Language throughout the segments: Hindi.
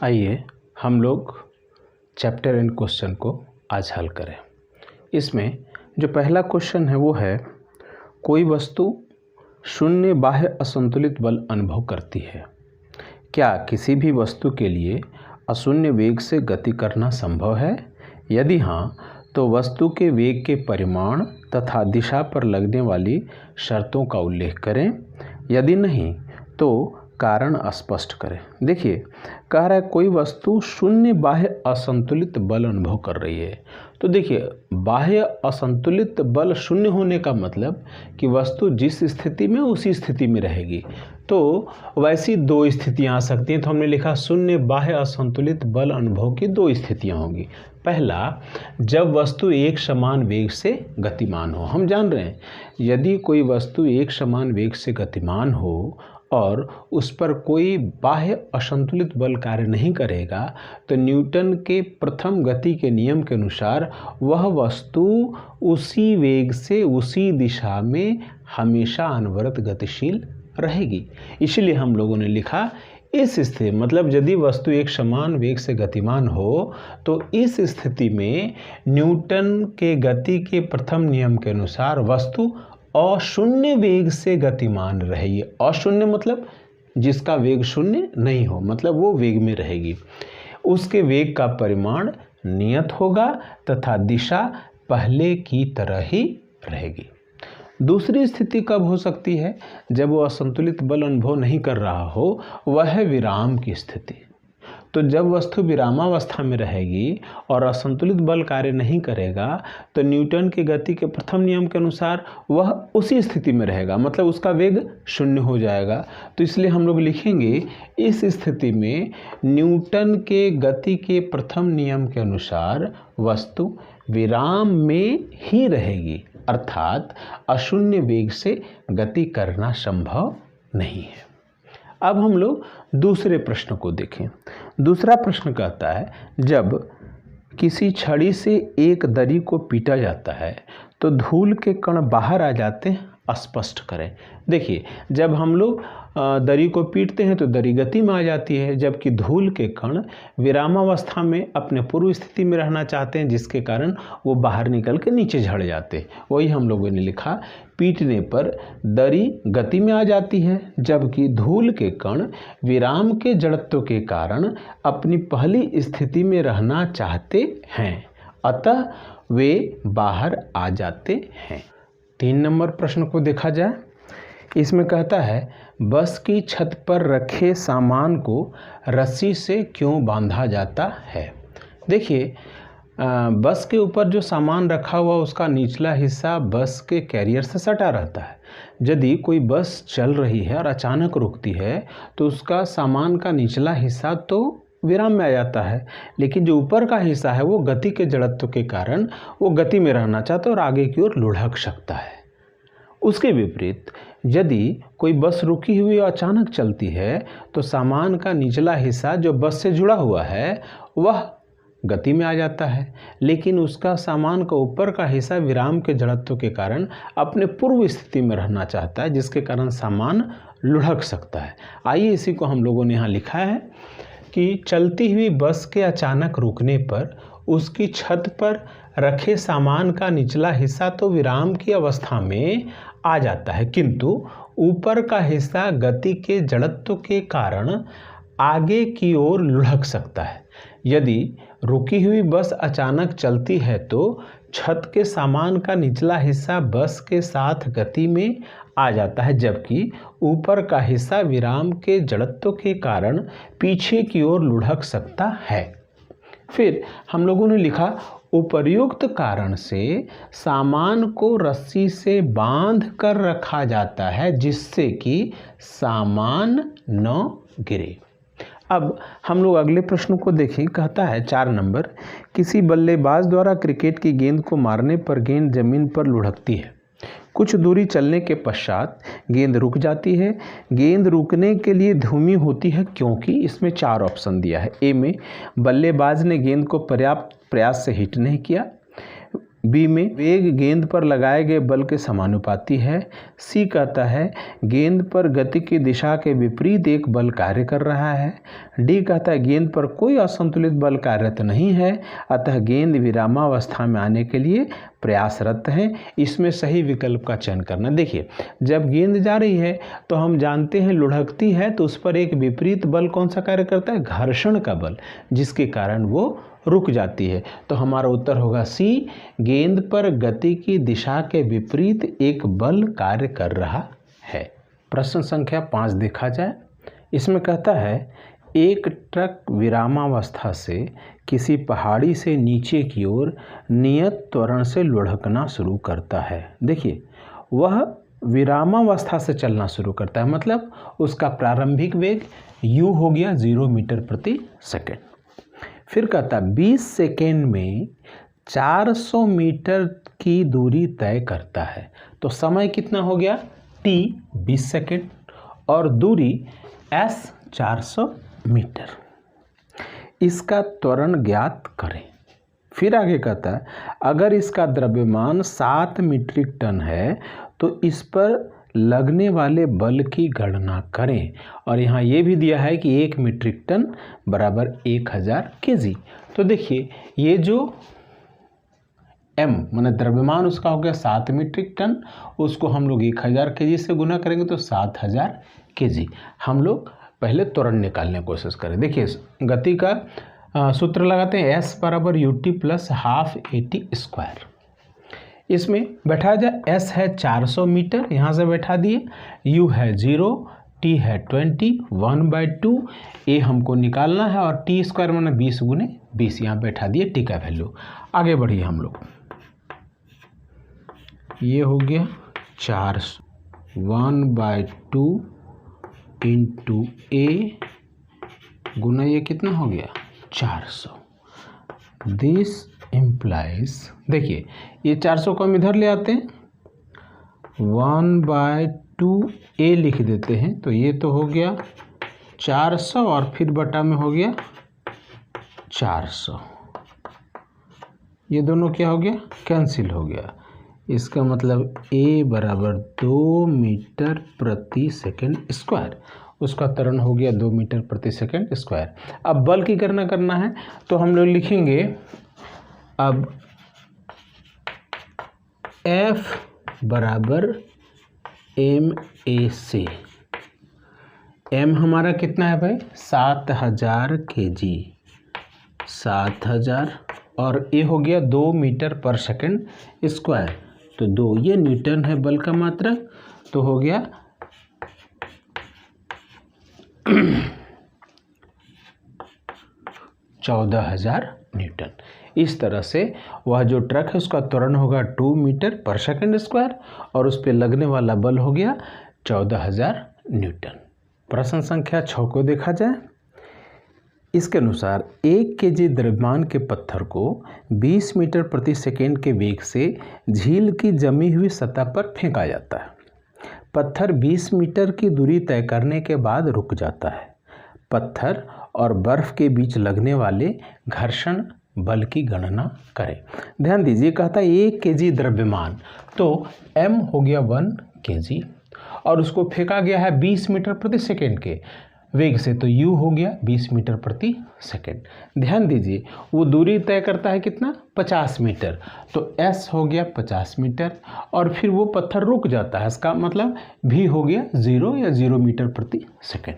आइए हम लोग चैप्टर एंड क्वेश्चन को आज हल करें। इसमें जो पहला क्वेश्चन है वो है, कोई वस्तु शून्य बाह्य असंतुलित बल अनुभव करती है। क्या किसी भी वस्तु के लिए अशून्य वेग से गति करना संभव है? यदि हाँ, तो वस्तु के वेग के परिमाण तथा दिशा पर लगने वाली शर्तों का उल्लेख करें। यदि नहीं, तो कारण स्पष्ट करें। देखिए, कह रहा है कोई वस्तु शून्य बाह्य असंतुलित बल अनुभव कर रही है। तो देखिए, बाह्य असंतुलित बल शून्य होने का मतलब कि वस्तु जिस स्थिति में उसी स्थिति में रहेगी। तो वैसी दो स्थितियां आ सकती हैं। तो हमने लिखा शून्य बाह्य असंतुलित बल अनुभव की दो स्थितियां होंगी। पहला, जब वस्तु एक समान वेग से गतिमान हो। हम जान रहे हैं यदि कोई वस्तु एक समान वेग से गतिमान हो और उस पर कोई बाह्य असंतुलित बल कार्य नहीं करेगा, तो न्यूटन के प्रथम गति के नियम के अनुसार वह वस्तु उसी वेग से उसी दिशा में हमेशा अनवरत गतिशील रहेगी। इसलिए हम लोगों ने लिखा इस स्थिति मतलब यदि वस्तु एक समान वेग से गतिमान हो तो इस स्थिति में न्यूटन के गति के प्रथम नियम के अनुसार वस्तु अशून्य वेग से गतिमान रहेगी। अशून्य मतलब जिसका वेग शून्य नहीं हो, मतलब वो वेग में रहेगी। उसके वेग का परिमाण नियत होगा तथा दिशा पहले की तरह ही रहेगी। दूसरी स्थिति कब हो सकती है? जब वो असंतुलित बल अनुभव नहीं कर रहा हो, वह है विराम की स्थिति। तो जब वस्तु विरामावस्था में रहेगी और असंतुलित बल कार्य नहीं करेगा, तो न्यूटन की गति के प्रथम नियम के अनुसार वह उसी स्थिति में रहेगा, मतलब उसका वेग शून्य हो जाएगा। तो इसलिए हम लोग लिखेंगे इस स्थिति में न्यूटन के गति के प्रथम नियम के अनुसार वस्तु विराम में ही रहेगी, अर्थात अशून्य वेग से गति करना संभव नहीं है। अब हम लोग दूसरे प्रश्न को देखें। दूसरा प्रश्न कहता है, जब किसी छड़ी से एक दरी को पीटा जाता है तो धूल के कण बाहर आ जाते हैं, स्पष्ट करें। देखिए, जब हम लोग दरी को पीटते हैं तो दरी गति में आ जाती है, जबकि धूल के कण विरामावस्था में अपने पूर्व स्थिति में रहना चाहते हैं, जिसके कारण वो बाहर निकल के नीचे झड़ जाते हैं। वही हम लोगों ने लिखा, पीटने पर दरी गति में आ जाती है, जबकि धूल के कण विराम के जड़त्व के कारण अपनी पहली स्थिति में रहना चाहते हैं, अतः वे बाहर आ जाते हैं। 3 नंबर प्रश्न को देखा जाए। इसमें कहता है, बस की छत पर रखे सामान को रस्सी से क्यों बांधा जाता है? देखिए, बस के ऊपर जो सामान रखा हुआ उसका निचला हिस्सा बस के कैरियर से सटा रहता है। यदि कोई बस चल रही है और अचानक रुकती है तो उसका सामान का निचला हिस्सा तो विराम में आ जाता है, लेकिन जो ऊपर का हिस्सा है वो गति के जड़त्व के कारण वो गति में रहना चाहता है और आगे की ओर लुढ़क सकता है। उसके विपरीत यदि कोई बस रुकी हुई और अचानक चलती है तो सामान का निचला हिस्सा जो बस से जुड़ा हुआ है वह गति में आ जाता है, लेकिन उसका सामान का ऊपर का हिस्सा विराम के जड़त्व के कारण अपने पूर्व स्थिति में रहना चाहता है, जिसके कारण सामान लुढ़क सकता है। आइए इसी को हम लोगों ने यहाँ लिखा है कि चलती हुई बस के अचानक रुकने पर उसकी छत पर रखे सामान का निचला हिस्सा तो विराम की अवस्था में आ जाता है, किंतु ऊपर का हिस्सा गति के जड़त्व के कारण आगे की ओर लुढ़क सकता है। यदि रुकी हुई बस अचानक चलती है तो छत के सामान का निचला हिस्सा बस के साथ गति में आ जाता है, जबकि ऊपर का हिस्सा विराम के जड़त्व के कारण पीछे की ओर लुढ़क सकता है। फिर हम लोगों ने लिखा, उपर्युक्त कारण से सामान को रस्सी से बांध कर रखा जाता है जिससे कि सामान न गिरे। अब हम लोग अगले प्रश्न को देखें। कहता है 4 नंबर, किसी बल्लेबाज द्वारा क्रिकेट की गेंद को मारने पर गेंद जमीन पर लुढ़कती है। कुछ दूरी चलने के पश्चात गेंद रुक जाती है। गेंद रुकने के लिए धूमी होती है क्योंकि इसमें 4 ऑप्शन दिया है। ए में बल्लेबाज ने गेंद को पर्याप्त प्रयास से हिट नहीं किया, बी में वेग गेंद पर लगाए गए बल के समानुपाती है। सी कहता है गेंद पर गति की दिशा के विपरीत एक बल कार्य कर रहा है। डी कहता है गेंद पर कोई असंतुलित बल कार्यरत नहीं है, अतः गेंद विरामावस्था में आने के लिए प्रयासरत है। इसमें सही विकल्प का चयन करना। देखिए, जब गेंद जा रही है तो हम जानते हैं लुढ़कती है तो उस पर एक विपरीत बल कौन सा कार्य करता है? घर्षण का बल, जिसके कारण वो रुक जाती है। तो हमारा उत्तर होगा सी, गेंद पर गति की दिशा के विपरीत एक बल कार्य कर रहा है। प्रश्न संख्या 5 देखा जाए। इसमें कहता है एक ट्रक विरामावस्था से किसी पहाड़ी से नीचे की ओर नियत त्वरण से लुढ़कना शुरू करता है। देखिए, वह विरामावस्था से चलना शुरू करता है, मतलब उसका प्रारंभिक वेग u हो गया 0 मीटर प्रति सेकेंड। फिर कहता 20 सेकेंड में 400 मीटर की दूरी तय करता है। तो समय कितना हो गया? t 20 सेकेंड और दूरी s 400 मीटर। इसका त्वरण ज्ञात करें। फिर आगे कहता है अगर इसका द्रव्यमान 7 मीट्रिक टन है तो इस पर लगने वाले बल की गणना करें। और यहाँ ये भी दिया है कि 1 मीट्रिक टन बराबर 1000 केजी। तो देखिए, ये जो m माने द्रव्यमान उसका हो गया 7 मीट्रिक टन, उसको हम लोग 1000 केजी से गुना करेंगे तो 7000 केजी। हम लोग पहले त्वरण निकालने की कोशिश करें। देखिए, गति का सूत्र लगाते हैं s बराबर ut plus half at square. इसमें बैठा जाए s है 400 मीटर, यहाँ से बैठा दिए, u है 0, t है 20, 1/2, a हमको निकालना है और t स्क्वायर माने 20 गुने 20, यहाँ बैठा दिए t का वैल्यू। आगे बढ़िए हम लोग, ये हो गया 400, 1/2 इंटू a गुना ये कितना हो गया 400। दिस इम्प्लाइज, देखिए ये 400 को हम इधर ले आते हैं, 1/2 a लिख देते हैं, तो ये तो हो गया 400 और फिर बटा में हो गया 400। ये दोनों क्या हो गया? कैंसिल हो गया। इसका मतलब a बराबर 2 मीटर प्रति सेकेंड स्क्वायर, उसका त्वरण हो गया 2 मीटर प्रति सेकेंड स्क्वायर। अब बल की गणना करना है तो हम लोग लिखेंगे अब F बराबर MAC। M हमारा कितना है भाई? 7000 kg, 7000, और A हो गया 2 मीटर पर सेकेंड स्क्वायर, तो 2 ये न्यूटन है बल का मात्रा, तो हो गया 14000 न्यूटन। इस तरह से वह जो ट्रक है उसका त्वरण होगा 2 मीटर पर सेकेंड स्क्वायर और उस पर लगने वाला बल हो गया 14000 न्यूटन। प्रश्न संख्या 6 को देखा जाए। इसके अनुसार 1 केजी द्रव्यमान के पत्थर को 20 मीटर प्रति सेकेंड के वेग से झील की जमी हुई सतह पर फेंका जाता है। पत्थर 20 मीटर की दूरी तय करने के बाद रुक जाता है। पत्थर और बर्फ के बीच लगने वाले घर्षण बल की गणना करें। ध्यान दीजिए, कहता है 1 केजी द्रव्यमान, तो m हो गया 1 केजी और उसको फेंका गया है 20 मीटर प्रति सेकेंड के वेग से, तो u हो गया 20 मीटर प्रति सेकेंड। ध्यान दीजिए, वो दूरी तय करता है कितना? 50 मीटर, तो s हो गया 50 मीटर और फिर वो पत्थर रुक जाता है, इसका मतलब v हो गया 0 या 0 मीटर प्रति सेकेंड।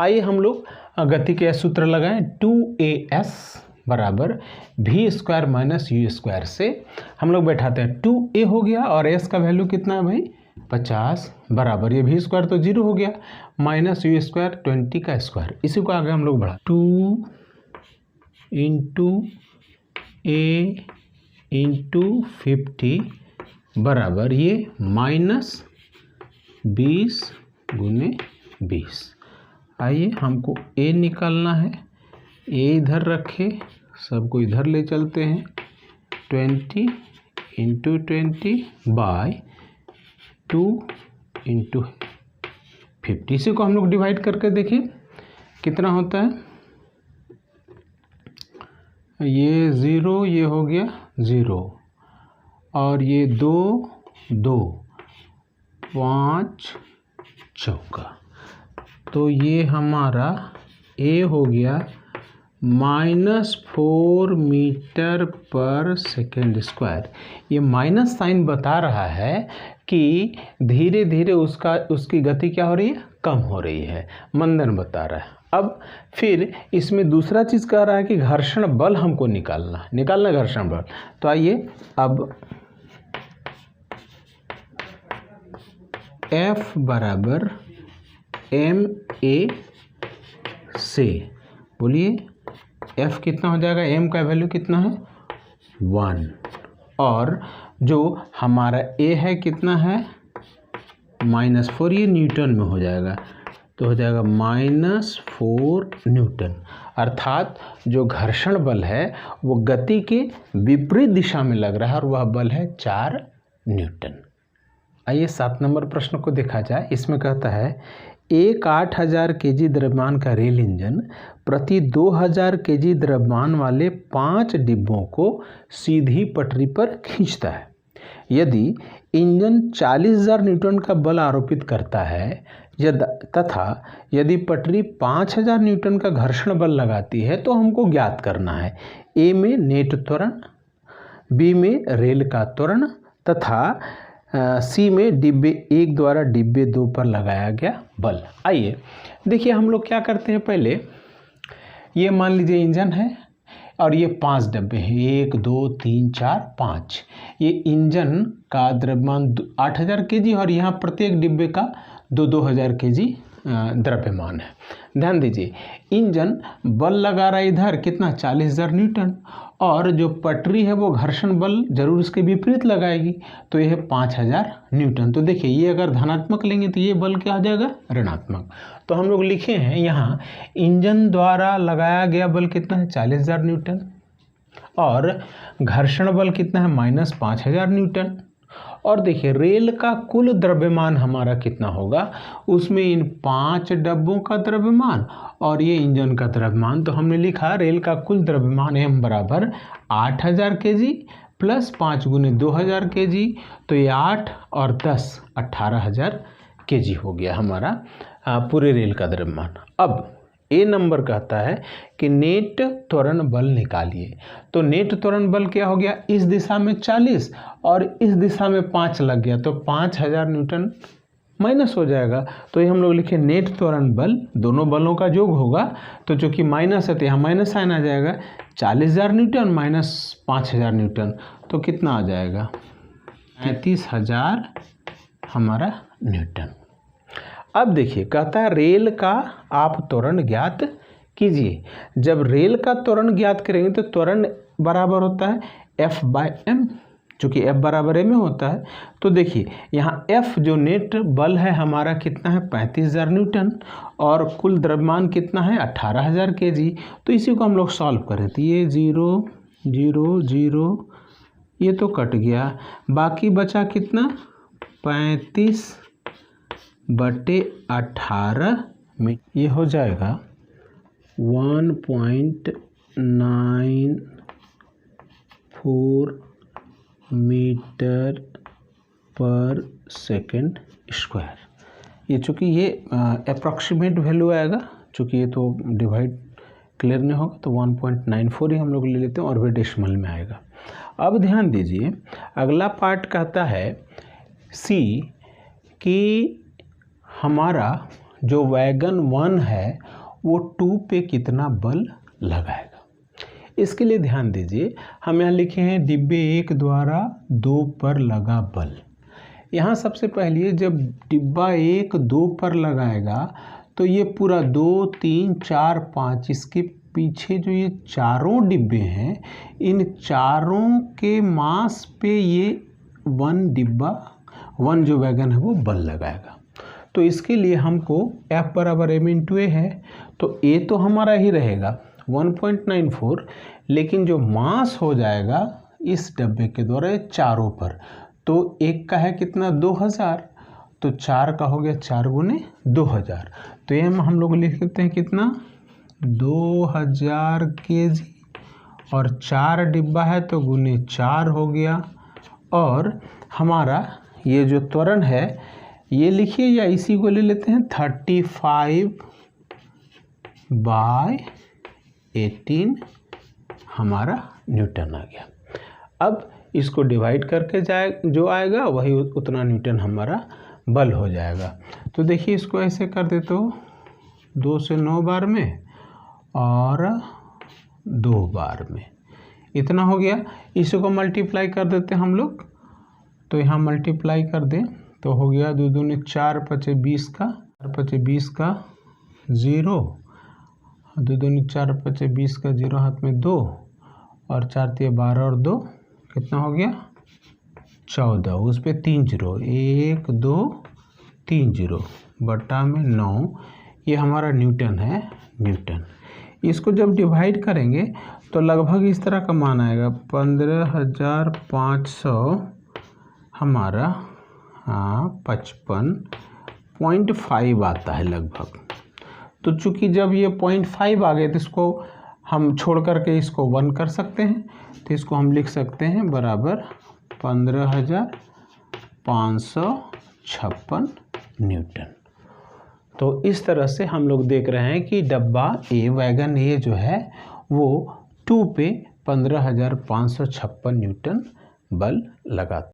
आइए हम लोग गति के सूत्र लगाएं। 2as बराबर v square minus u square से हम लोग बैठाते हैं 2a हो गया और s का वैल्यू कितना है भाई? 50 बराबर ये v स्क्वायर तो 0 हो गया माइनस u स्क्वायर 20 का स्क्वायर। इसी को आगे हम लोग बढ़ा 2 इंटू a इंटू 50 बराबर ये माइनस 20 गुने 20। आइए हमको a निकालना है, a इधर रखे, सबको इधर ले चलते हैं, 20 इंटू 20 बाय 2 इंटू 50। इसी को हम लोग डिवाइड करके देखिए कितना होता है। ये 0, ये हो गया 0, और ये 2 2 5 चौका, तो ये हमारा A हो गया -4 मीटर पर सेकेंड स्क्वायर। ये माइनस साइन बता रहा है कि धीरे धीरे उसकी गति क्या हो रही है, कम हो रही है, मंदन बता रहा है। अब फिर इसमें दूसरा चीज़ कह रहा है कि घर्षण बल हमको निकालना घर्षण बल। तो आइए अब F बराबर ma से बोलिए F कितना हो जाएगा, m का वैल्यू कितना है 1, और जो हमारा A है कितना है -4, ये न्यूटन में हो जाएगा, तो हो जाएगा -4 न्यूटन। अर्थात जो घर्षण बल है वो गति के विपरीत दिशा में लग रहा है और वह बल है 4 न्यूटन। आइए 7 नंबर प्रश्न को देखा जाए। इसमें कहता है एक 8000 केजी द्रव्यमान का रेल इंजन प्रति 2000 केजी द्रव्यमान वाले 5 डिब्बों को सीधी पटरी पर खींचता है। यदि इंजन 40,000 न्यूटन का बल आरोपित करता है तथा यदि पटरी 5000 न्यूटन का घर्षण बल लगाती है तो हमको ज्ञात करना है ए में नेट त्वरण, बी में रेल का त्वरण तथा सी में डिब्बे 1 द्वारा डिब्बे 2 पर लगाया गया बल। आइए देखिए हम लोग क्या करते हैं, पहले ये मान लीजिए इंजन है और ये 5 डब्बे हैं, 1 2 3 4 5। ये इंजन का द्रव्यमान 8000 केजी और यहाँ प्रत्येक डिब्बे का 2000 केजी द्रव्यमान है। ध्यान दीजिए इंजन बल लगा रहा है इधर कितना 40,000 न्यूटन, और जो पटरी है वो घर्षण बल जरूर इसके विपरीत लगाएगी, तो यह है 5000 न्यूटन। तो देखिए ये अगर धनात्मक लेंगे तो ये बल क्या आ जाएगा ऋणात्मक। तो हम लोग लिखे हैं यहाँ इंजन द्वारा लगाया गया बल कितना है 40,000 न्यूटन और घर्षण बल कितना है -5000 न्यूटन। और देखिए रेल का कुल द्रव्यमान हमारा कितना होगा, उसमें इन 5 डब्बों का द्रव्यमान और ये इंजन का द्रव्यमान। तो हमने लिखा रेल का कुल द्रव्यमान m बराबर 8000 केजी प्लस 5 गुने 2000 केजी, तो ये 8 और 10 18,000 केजी हो गया हमारा पूरे रेल का द्रव्यमान। अब ए नंबर कहता है कि नेट त्वरण बल निकालिए। तो नेट त्वरण बल क्या हो गया, इस दिशा में 40 और इस दिशा में 5 लग गया, तो 5000 न्यूटन माइनस हो जाएगा। तो ये हम लोग लिखे नेट त्वरण बल, दोनों बलों का योग होगा, तो चूँकि माइनस है तो यहाँ माइनस साइन आ जाएगा, 40,000 न्यूटन माइनस 5000 न्यूटन, तो कितना आ जाएगा 35,000 हमारा न्यूटन। अब देखिए कहता है रेल का आप त्वरण ज्ञात कीजिए। जब रेल का त्वरण ज्ञात करेंगे तो त्वरण बराबर होता है F/m, चूँकि F बराबर m में होता है। तो देखिए यहाँ F जो नेट बल है हमारा कितना है 35,000 न्यूटन और कुल द्रव्यमान कितना है 18,000 केजी। तो इसी को हम लोग सॉल्व करें तो ये 0 0 0 ये तो कट गया, बाकी बचा कितना 35/18 में, ये हो जाएगा 1.94 मीटर पर सेकेंड स्क्वायर। ये चूँकि ये अप्रॉक्सीमेट वैल्यू आएगा, चूँकि ये तो डिवाइड क्लियर नहीं होगा तो 1.94 ही हम लोग ले लेते हैं और वे डेसिमल में आएगा। अब ध्यान दीजिए अगला पार्ट कहता है सी कि हमारा जो वैगन 1 है वो 2 पे कितना बल लगाएगा। इसके लिए ध्यान दीजिए हम यहाँ लिखे हैं डिब्बे 1 द्वारा 2 पर लगा बल। यहाँ सबसे पहले जब डिब्बा 1 2 पर लगाएगा तो ये पूरा 2 3 4 5 इसके पीछे जो ये चारों डिब्बे हैं इन चारों के मास पे ये 1 डिब्बा 1 जो वैगन है वो बल लगाएगा। तो इसके लिए हमको F बराबर m × a है, तो a तो हमारा ही रहेगा 1.94, लेकिन जो मास हो जाएगा इस डब्बे के द्वारा चारों पर, तो एक का है कितना 2000, तो 4 का हो गया 4 गुने 2000, तो ये हम लोग लिख सकते हैं कितना 2000 केजी और 4 डिब्बा है तो गुने 4 हो गया और हमारा ये जो त्वरण है ये लिखिए या इसी को ले लेते हैं 35/18 हमारा न्यूटन आ गया। अब इसको डिवाइड करके जो आएगा वही उतना न्यूटन हमारा बल हो जाएगा। तो देखिए इसको ऐसे कर देते हो 2 से 9 बार में और 2 बार में, इतना हो गया। इसको मल्टीप्लाई कर देते हैं हम लोग, तो यहाँ मल्टीप्लाई कर दें तो हो गया 2 दूनी 4 पचे 20 का 0, 2 दूनी 4 पचे 20 का 0 हाथ में 2 और 4 तिया 12 और 2 कितना हो गया 14, उस पर 3 जीरो 1 2 3 जीरो बटा में 9, ये हमारा न्यूटन है न्यूटन। इसको जब डिवाइड करेंगे तो लगभग इस तरह का मान आएगा 15,500 हमारा 55.5 आता है लगभग। तो चूंकि जब ये 0.5 आ गए तो इसको हम छोड़ करके इसको 1 कर सकते हैं, तो इसको हम लिख सकते हैं बराबर 15,556 न्यूटन। तो इस तरह से हम लोग देख रहे हैं कि डब्बा ए वैगन ए जो है वो 2 पे 15,556 न्यूटन बल लगाता है।